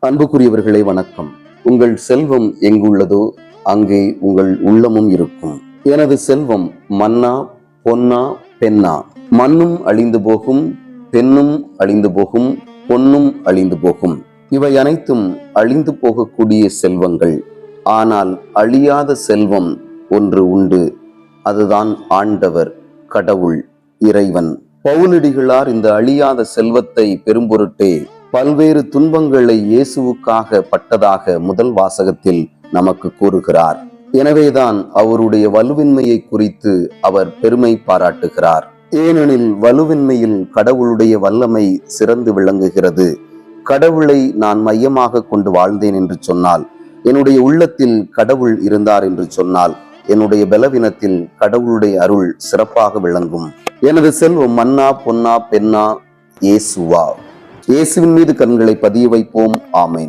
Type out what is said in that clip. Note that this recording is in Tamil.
அன்புக்குரியவர்களே வணக்கம். உங்கள் செல்வம் எங்குள்ளதோ அங்கே உங்கள் உள்ளமும் இருக்கும். எனது செல்வம் மன்னா பொன்னா பெண்ணா? மண்ணும் அழிந்து போகும், பெண்ணும் அழிந்து போகும், பொன்னும் அழிந்து போகும். இவை அனைத்தும் அழிந்து போகக்கூடிய செல்வங்கள். ஆனால் அழியாத செல்வம் ஒன்று உண்டு. அதுதான் ஆண்டவர், கடவுள், இறைவன். பவுலடிகளார் இந்த அழியாத செல்வத்தை பெரும்பொருட்டே பல்வேறு துன்பங்களை இயேசுவுக்காக பட்டதாக முதல் வாசகத்தில் நமக்கு கூறுகிறார். எனவேதான் அவருடைய வலுவின்மையை குறித்து அவர் பெருமை பாராட்டுகிறார். ஏனெனில் வலுவின்மையில் கடவுளுடைய வல்லமை சிறந்து விளங்குகிறது. கடவுளை நான் மையமாக கொண்டு வாழ்ந்தேன் என்று சொன்னால், என்னுடைய உள்ளத்தில் கடவுள் இருந்தார் என்று சொன்னால், என்னுடைய பலவீனத்தில் கடவுளுடைய அருள் சிறப்பாக விளங்கும். எனது செல்வம் மன்னா பொன்னா பெண்ணா? இயேசுவா? இயேசுவின் மீது கண்களை பதிய வைப்போம். ஆமென்.